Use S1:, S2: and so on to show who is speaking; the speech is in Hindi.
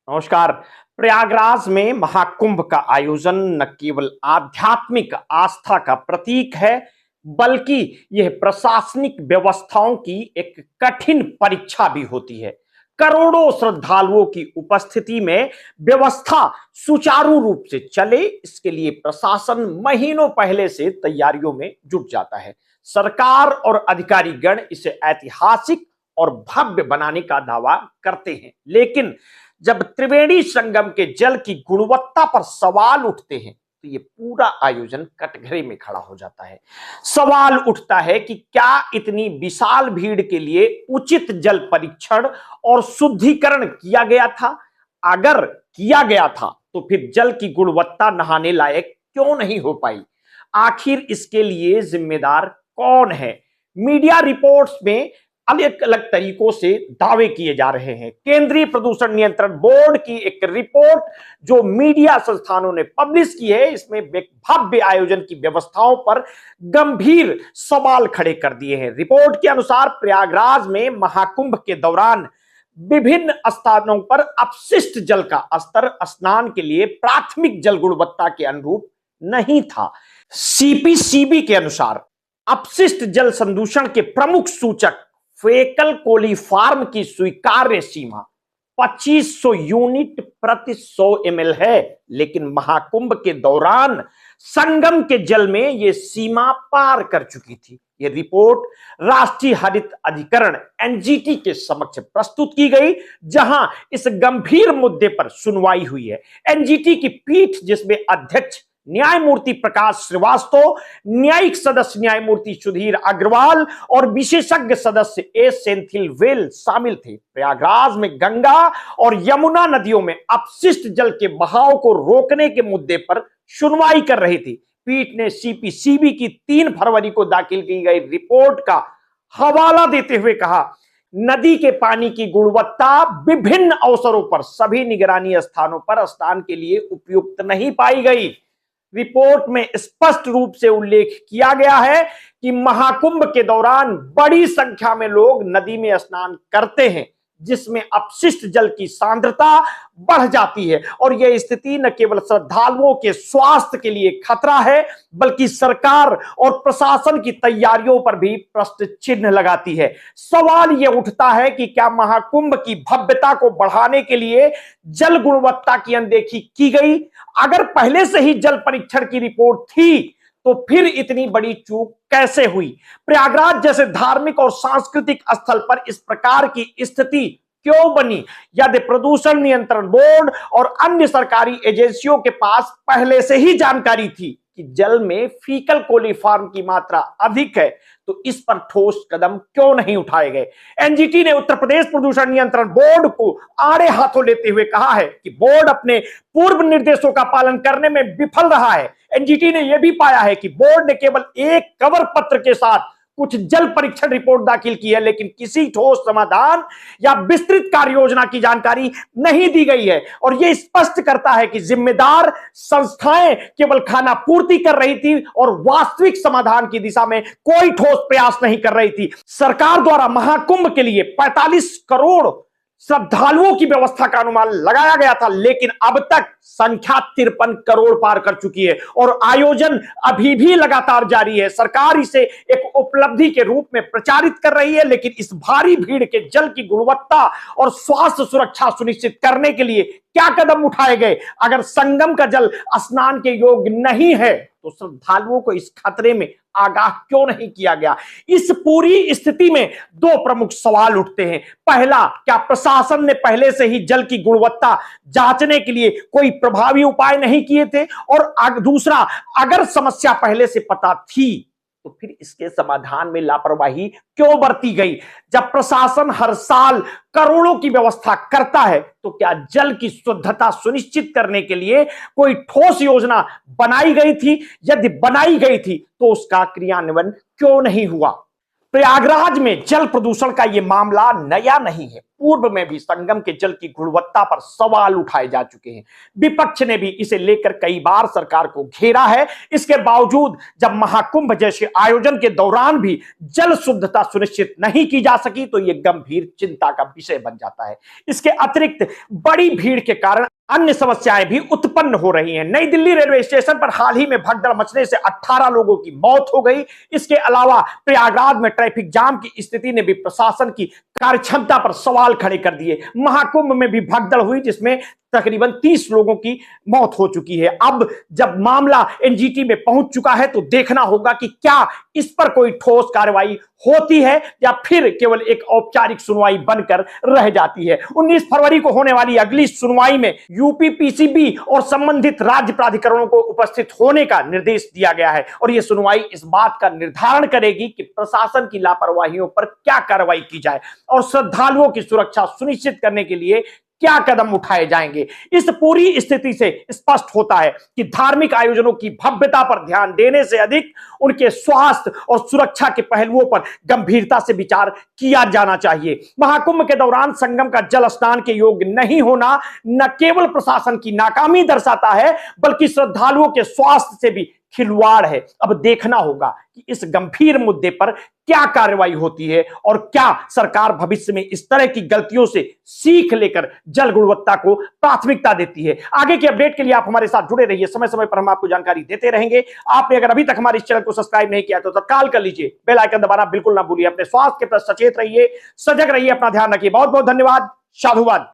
S1: नमस्कार। प्रयागराज में महाकुंभ का आयोजन न केवल आध्यात्मिक आस्था का प्रतीक है, बल्कि यह प्रशासनिक व्यवस्थाओं की एक कठिन परीक्षा भी होती है। करोड़ों श्रद्धालुओं की उपस्थिति में व्यवस्था सुचारू रूप से चले, इसके लिए प्रशासन महीनों पहले से तैयारियों में जुट जाता है। सरकार और अधिकारीगण इसे ऐतिहासिक और भव्य बनाने का दावा करते हैं, लेकिन जब त्रिवेणी संगम के जल की गुणवत्ता पर सवाल उठते हैं तो ये पूरा आयोजन कटघरे में खड़ा हो जाता है। सवाल उठता है कि क्या इतनी विशाल भीड़ के लिए उचित जल परीक्षण और शुद्धिकरण किया गया था? अगर किया गया था तो फिर जल की गुणवत्ता नहाने लायक क्यों नहीं हो पाई? आखिर इसके लिए जिम्मेदार कौन है? मीडिया रिपोर्ट्स में अलग अलग तरीकों से दावे किए जा रहे हैं। केंद्रीय प्रदूषण नियंत्रण बोर्ड की एक रिपोर्ट जो मीडिया संस्थानों ने पब्लिश की है, इसमें भव्य आयोजन की व्यवस्थाओं पर गंभीर सवाल खड़े कर दिए हैं। रिपोर्ट के अनुसार प्रयागराज में महाकुंभ के दौरान विभिन्न स्थानों पर अपशिष्ट जल का स्तर स्नान के लिए प्राथमिक जल गुणवत्ता के अनुरूप नहीं था। सीपीसीबी के अनुसार अपशिष्ट जल संदूषण के प्रमुख सूचक फेकल कोलीफॉर्म की स्वीकार्य सीमा 2500 यूनिट प्रति 100 ml है, लेकिन महाकुंभ के दौरान संगम के जल में यह सीमा पार कर चुकी थी। यह रिपोर्ट राष्ट्रीय हरित अधिकरण एनजीटी के समक्ष प्रस्तुत की गई, जहां इस गंभीर मुद्दे पर सुनवाई हुई है। एनजीटी की पीठ, जिसमें अध्यक्ष न्यायमूर्ति प्रकाश श्रीवास्तव, न्यायिक सदस्य न्यायमूर्ति सुधीर अग्रवाल और विशेषज्ञ सदस्य ए सेंथिल वेल शामिल थे, प्रयागराज में गंगा और यमुना नदियों में अपशिष्ट जल के बहाव को रोकने के मुद्दे पर सुनवाई कर रही थी। पीठ ने सीपीसीबी की 3 फरवरी को दाखिल की गई रिपोर्ट का हवाला देते हुए कहा, नदी के पानी की गुणवत्ता विभिन्न अवसरों पर सभी निगरानी स्थानों पर स्नान के लिए उपयुक्त नहीं पाई गई। रिपोर्ट में स्पष्ट रूप से उल्लेख किया गया है कि महाकुंभ के दौरान बड़ी संख्या में लोग नदी में स्नान करते हैं, जिसमें अपशिष्ट जल की सांद्रता बढ़ जाती है, और यह स्थिति न केवल श्रद्धालुओं के स्वास्थ्य के लिए खतरा है, बल्कि सरकार और प्रशासन की तैयारियों पर भी प्रश्न चिन्ह लगाती है। सवाल यह उठता है कि क्या महाकुंभ की भव्यता को बढ़ाने के लिए जल गुणवत्ता की अनदेखी की गई? अगर पहले से ही जल परीक्षण की रिपोर्ट थी तो फिर इतनी बड़ी चूक कैसे हुई? प्रयागराज जैसे धार्मिक और सांस्कृतिक स्थल पर इस प्रकार की स्थिति क्यों बनी? यदि प्रदूषण नियंत्रण बोर्ड और अन्य सरकारी एजेंसियों के पास पहले से ही जानकारी थी कि जल में फीकल कोलीफॉर्म की मात्रा अधिक है, तो इस पर ठोस कदम क्यों नहीं उठाए गए? एनजीटी ने उत्तर प्रदेश प्रदूषण नियंत्रण बोर्ड को आड़े हाथों लेते हुए कहा है कि बोर्ड अपने पूर्व निर्देशों का पालन करने में विफल रहा है। एनजीटी ने यह भी पाया है कि बोर्ड ने केवल एक कवर पत्र के साथ कुछ जल परीक्षण रिपोर्ट दाखिल की है, लेकिन किसी ठोस समाधान या विस्तृत कार्य योजना की जानकारी नहीं दी गई है, और यह स्पष्ट करता है कि जिम्मेदार संस्थाएं केवल खाना पूर्ति कर रही थी और वास्तविक समाधान की दिशा में कोई ठोस प्रयास नहीं कर रही थी। सरकार द्वारा महाकुंभ के लिए 45 करोड़ श्रद्धालुओं की व्यवस्था का अनुमान लगाया गया था, लेकिन अब तक संख्या 53 करोड़ पार कर चुकी है और आयोजन अभी भी लगातार जारी है। सरकार इसे एक उपलब्धि के रूप में प्रचारित कर रही है, लेकिन इस भारी भीड़ के जल की गुणवत्ता और स्वास्थ्य सुरक्षा सुनिश्चित करने के लिए क्या कदम उठाए गए? अगर संगम का जल स्नान के योग्य नहीं है तो श्रद्धालुओं को इस खतरे में आगाह क्यों नहीं किया गया? इस पूरी स्थिति में 2 प्रमुख सवाल उठते हैं। पहला, क्या प्रशासन ने पहले से ही जल की गुणवत्ता जांचने के लिए कोई प्रभावी उपाय नहीं किए थे? और दूसरा, अगर समस्या पहले से पता थी तो फिर इसके समाधान में लापरवाही क्यों बरती गई? जब प्रशासन हर साल करोड़ों की व्यवस्था करता है तो क्या जल की शुद्धता सुनिश्चित करने के लिए कोई ठोस योजना बनाई गई थी? यदि बनाई गई थी तो उसका क्रियान्वयन क्यों नहीं हुआ? प्रयागराज में जल प्रदूषण का यह मामला नया नहीं है। पूर्व में भी संगम के जल की गुणवत्ता पर सवाल उठाए जा चुके हैं। विपक्ष ने भी इसे लेकर कई बार सरकार को घेरा है। इसके बावजूद जब महाकुंभ जैसे आयोजन के दौरान भी जल शुद्धता सुनिश्चित नहीं की जा सकी तो यह गंभीर चिंता का विषय बन जाता है। इसके अतिरिक्त बड़ी भीड़ के कारण अन्य समस्याएं भी उत्पन्न हो रही हैं। नई दिल्ली रेलवे स्टेशन पर हाल ही में भगदड़ मचने से 18 लोगों की मौत हो गई। इसके अलावा प्रयागराज में ट्रैफिक जाम की स्थिति ने भी प्रशासन की कार्यक्षमता पर सवाल खड़े कर दिए। महाकुंभ में भी भगदड़ हुई जिसमें तकरीबन 30 लोगों की मौत हो चुकी है। अब जब मामला एनजीटी में पहुंच चुका है तो देखना होगा कि क्या इस पर कोई ठोस कार्रवाई होती है या फिर केवल एक औपचारिक सुनवाई बनकर रह जाती है। 19 फरवरी को होने वाली अगली सुनवाई में यूपी पीसीबी और संबंधित राज्य प्राधिकरणों को उपस्थित होने का निर्देश दिया गया है और यह सुनवाई इस बात का निर्धारण करेगी कि प्रशासन की लापरवाहियों पर क्या कार्रवाई की जाए और श्रद्धालुओं की सुरक्षा सुनिश्चित करने के लिए क्या कदम उठाए जाएंगे। इस पूरी स्थिति से स्पष्ट होता है कि धार्मिक आयोजनों की भव्यता पर ध्यान देने से अधिक उनके स्वास्थ्य और सुरक्षा के पहलुओं पर गंभीरता से विचार किया जाना चाहिए। महाकुंभ के दौरान संगम का जल स्नान के योग्य नहीं होना न केवल प्रशासन की नाकामी दर्शाता है बल्कि श्रद्धालुओं के स्वास्थ्य से भी खिलवाड़ है। अब देखना होगा कि इस गंभीर मुद्दे पर क्या कार्रवाई होती है और क्या सरकार भविष्य में इस तरह की गलतियों से सीख लेकर जल गुणवत्ता को प्राथमिकता देती है। आगे की अपडेट के लिए आप हमारे साथ जुड़े रहिए, समय समय पर हम आपको जानकारी देते रहेंगे। आपने अगर अभी तक हमारे इस चैनल को सब्सक्राइब नहीं किया तो तत्काल कर लीजिए, बेल आइकन दबाना बिल्कुल ना भूलिए। अपने स्वास्थ्य के प्रति सचेत रहिए, सजग रहिए, अपना ध्यान रखिए। बहुत बहुत धन्यवाद। साधुवाद।